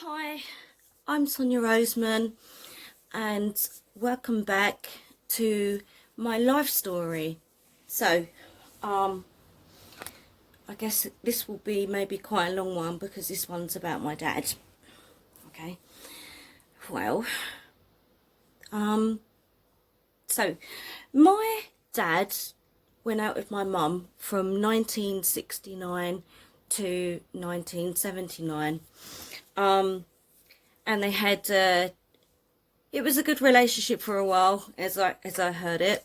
Hi, I'm Sonya Roseman, and welcome back to my life story. So, um, I guess this will be maybe quite a long one because this one's about my dad. Okay, well, um, so my dad went out with my mum from 1969 to 1979. And they had it was a good relationship for a while, as I heard it.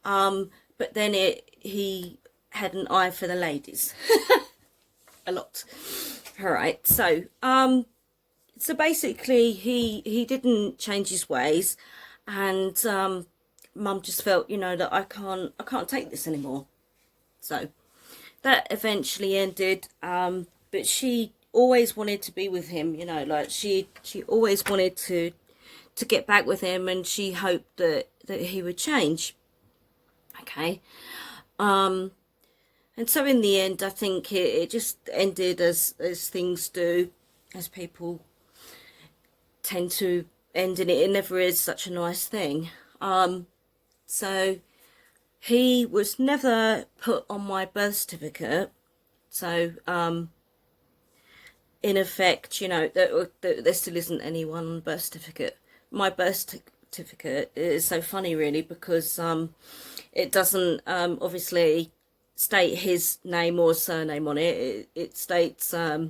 But then he had an eye for the ladies a lot. All right, so basically he didn't change his ways, and Mum just felt, that I can't take this anymore. So that eventually ended. But she always wanted to be with him, like she always wanted to get back with him, and she hoped that he would change. Okay. And so in the end, I think it just ended as things do, as people tend to end in it. It never is such a nice thing. So he was never put on my birth certificate. So in effect, there still isn't anyone on the birth certificate. My birth certificate is so funny, really, because it doesn't obviously state his name or surname on it. It states a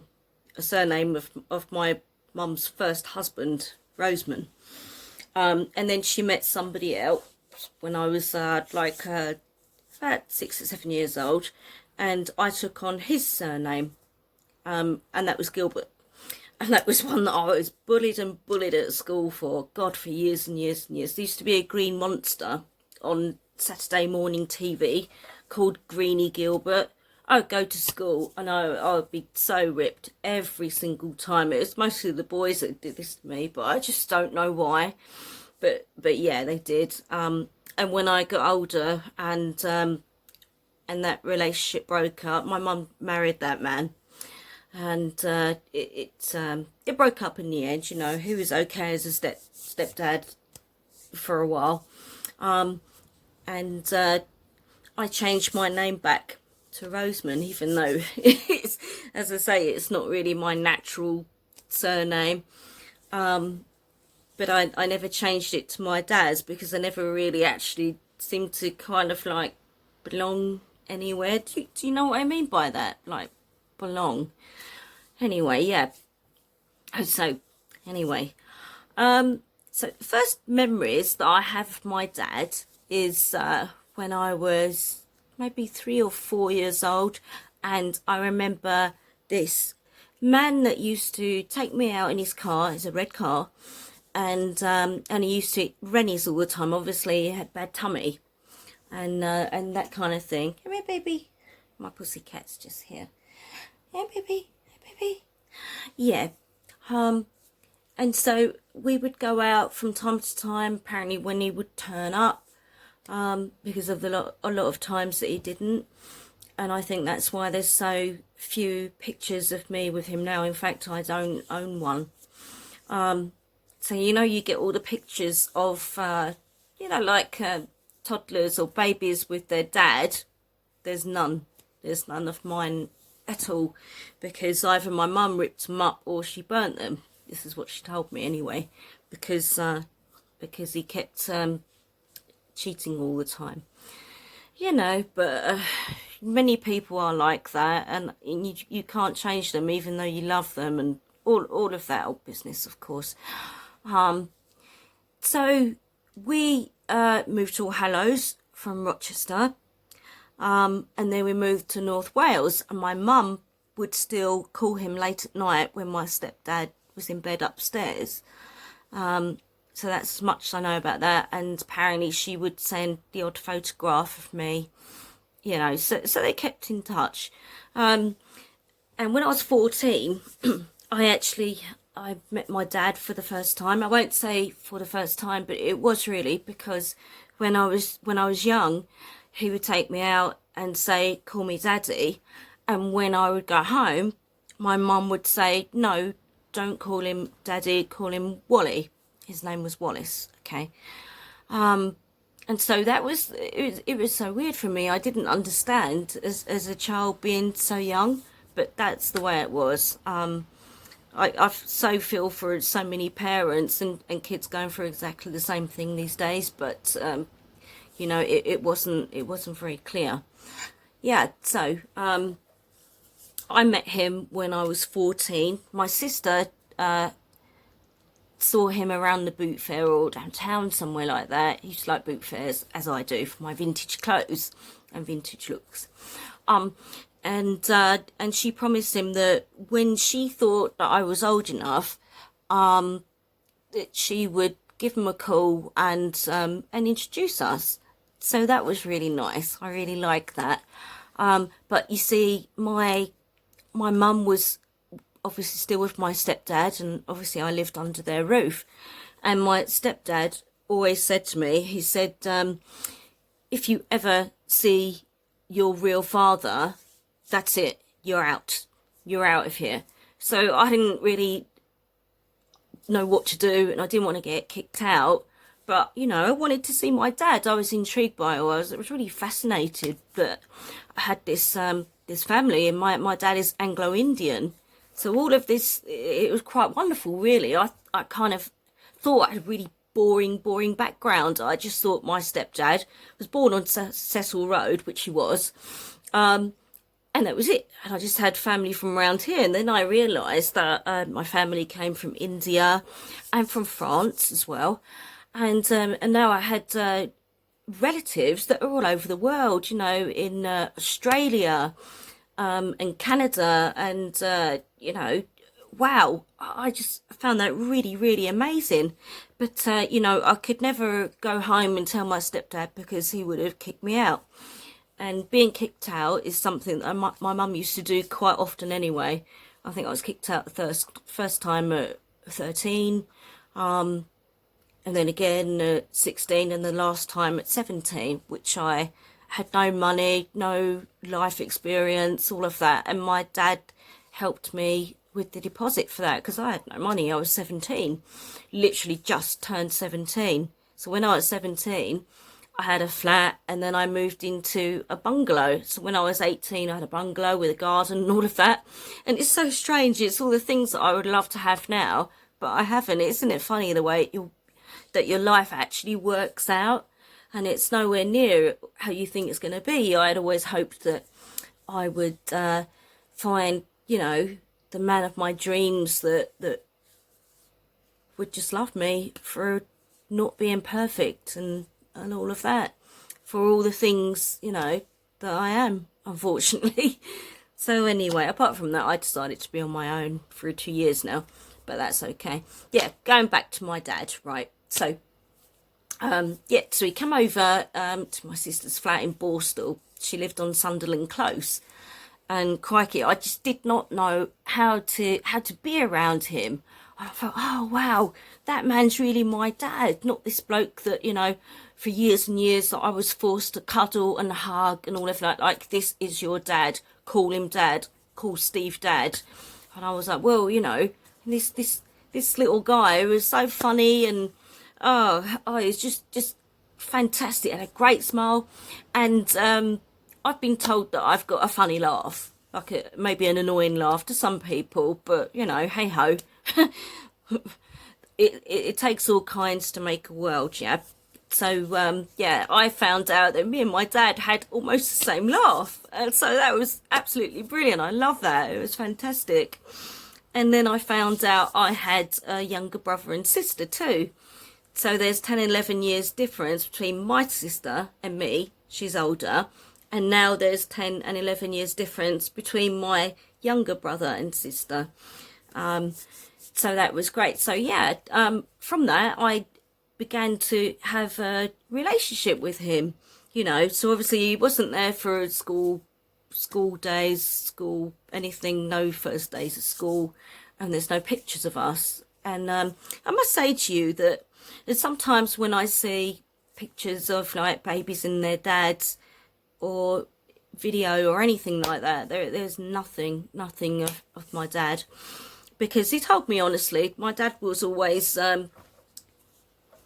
surname of my mum's first husband, Roseman. And then she met somebody else when I was about 6 or 7 years old, and I took on his surname, and that was Gilbert. And that was one that I was bullied and bullied at school for, God, for years and years and years. There used to be a green monster on Saturday morning TV called Greenie Gilbert. I'd go to school and I'd be so ripped every single time. It was mostly the boys that did this to me, but I just don't know why. But yeah, they did. And when I got older and that relationship broke up, my mum married that man, and it broke up in the end. He was okay as a stepdad for a while, and I changed my name back to Roseman, even though it's, as I say, it's not really my natural surname. But I never changed it to my dad's because I never really actually seemed to kind of like belong anywhere. Do you know what I mean by that? Like, belong. Anyway, yeah. So, anyway. So the first memories that I have of my dad is when I was maybe 3 or 4 years old, and I remember this man that used to take me out in his car. It's a red car, and he used to eat Rennies all the time. Obviously, he had bad tummy, and that kind of thing. Come here, baby. My pussycat's just here. Yeah, baby. Hey, baby. Yeah. And so we would go out from time to time, apparently when he would turn up, because of a lot of times that he didn't. And I think that's why there's so few pictures of me with him now. In fact, I don't own one. So, you get all the pictures of, toddlers or babies with their dad. There's none. There's none of mine at all, because either my mum ripped them up or she burnt them. This is what she told me anyway, because he kept cheating all the time. But many people are like that, and you can't change them even though you love them, and all of that old business, of course. So we moved to Hallows from Rochester, and then we moved to North Wales, and my mum would still call him late at night when my stepdad was in bed upstairs. So that's as much as I know about that. And apparently she would send the odd photograph of me, so they kept in touch. And when I was 14, I met my dad for the first time. I won't say for the first time, but it was really, because when I was young, he would take me out and say, "Call me daddy." And when I would go home, my mum would say, "No, don't call him Daddy, call him Wally. His name was Wallace, okay? And so it was so weird for me. I didn't understand as a child being so young, but that's the way it was. I so feel for so many parents and kids going through exactly the same thing these days, but you know, it wasn't very clear. Yeah, so I met him when I was 14. My sister saw him around the boot fair or downtown somewhere like that. He used to like boot fairs, as I do, for my vintage clothes and vintage looks. And she promised him that when she thought that I was old enough, that she would give him a call and introduce us. So that was really nice. I really like that. But you see, my mum was obviously still with my stepdad, and obviously I lived under their roof. And my stepdad always said to me, he said, if you ever see your real father, that's it, you're out of here. So I didn't really know what to do, and I didn't want to get kicked out, but you know, I wanted to see my dad. I was intrigued by it. I was really fascinated that I had this this family, and my dad is Anglo-Indian, so all of this, it was quite wonderful, really. I kind of thought I had a really boring background. I just thought my stepdad was born on Cecil Road, which he was, and that was it. And I just had family from around here. And then I realised that my family came from India and from France as well. And now I had relatives that are all over the world, you know, in Australia and Canada. And, you know, wow, I just found that really amazing. But, you know, I could never go home and tell my stepdad because he would have kicked me out. And being kicked out is something that my mum used to do quite often anyway. I think I was kicked out the first time at 13, and then again at 16, and the last time at 17, which I had no money, no life experience, all of that. And my dad helped me with the deposit for that because I had no money. I was 17, literally just turned 17. So when I was 17, I had a flat, and then I moved into a bungalow. So when I was 18, I had a bungalow with a garden and all of that. And it's so strange. It's all the things that I would love to have now, but I haven't. Isn't it funny the way that your life actually works out? And it's nowhere near how you think it's going to be. I had always hoped that I would find, you know, the man of my dreams that would just love me for not being perfect and all of that, for all the things, you know, that I am, unfortunately. So anyway, apart from that, I decided to be on my own for 2 years now, but that's okay. Yeah, going back to my dad, right? So, yeah, so he came over to my sister's flat in Borstal. She lived on Sunderland Close, and crikey, I just did not know how to be around him. I thought, oh wow, that man's really my dad, not this bloke that, you know, for years and years that I was forced to cuddle and hug and all of that. Like, this is your dad, call him dad, call Steve dad. And I was like, well, you know, this little guy who was so funny, and oh, he's just fantastic, and a great smile. And I've been told that I've got a funny laugh, like maybe an annoying laugh to some people, but you know, hey ho. It takes all kinds to make a world, yeah. So yeah, I found out that me and my dad had almost the same laugh, and so that was absolutely brilliant. I love that. It was fantastic. And then I found out I had a younger brother and sister too. So there's 10, 11 years difference between my sister and me. She's older. And now there's 10 and 11 years difference between my younger brother and sister. So that was great. So yeah, from that, I began to have a relationship with him, you know. So obviously he wasn't there for school days, anything, no first days of school, and there's no pictures of us. And I must say to you that sometimes when I see pictures of like babies and their dads, or video or anything like that, there's nothing of my dad. because he told me honestly. My dad was always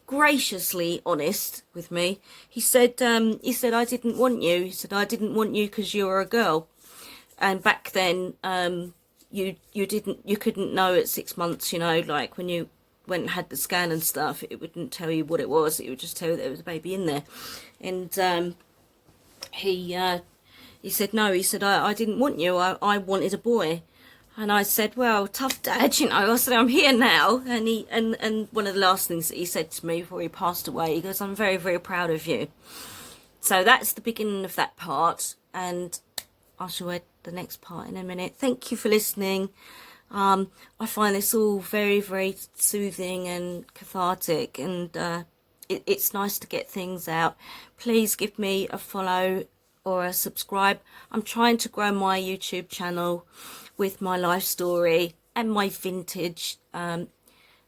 graciously honest with me. He said, I didn't want you. He said, I didn't want you because you were a girl. And back then, you couldn't know at 6 months, like when you went and had the scan and stuff, it wouldn't tell you what it was. It would just tell you there was a baby in there. And he said, no, he said, I didn't want you. I wanted a boy. And I said, well, tough dad, I said, I'm here now. And and one of the last things that he said to me before he passed away, he goes, I'm very, very proud of you. So that's the beginning of that part. And I shall add the next part in a minute. Thank you for listening. I find this all very, very soothing and cathartic. And it's nice to get things out. Please give me a follow or a subscribe. I'm trying to grow my YouTube channel with my life story and my vintage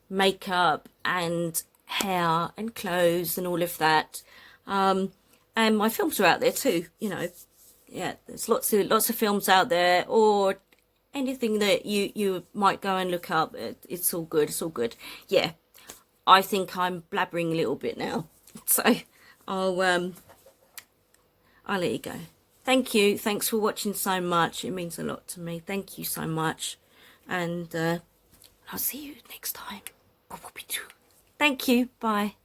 makeup and hair and clothes and all of that. And my films are out there too, Yeah, there's lots of films out there, or anything that you might go and look up. It's all good. It's all good. Yeah, I think I'm blabbering a little bit now, so I'll let you go. Thank you. Thanks for watching so much. It means a lot to me. Thank you so much. And I'll see you next time. Thank you. Bye.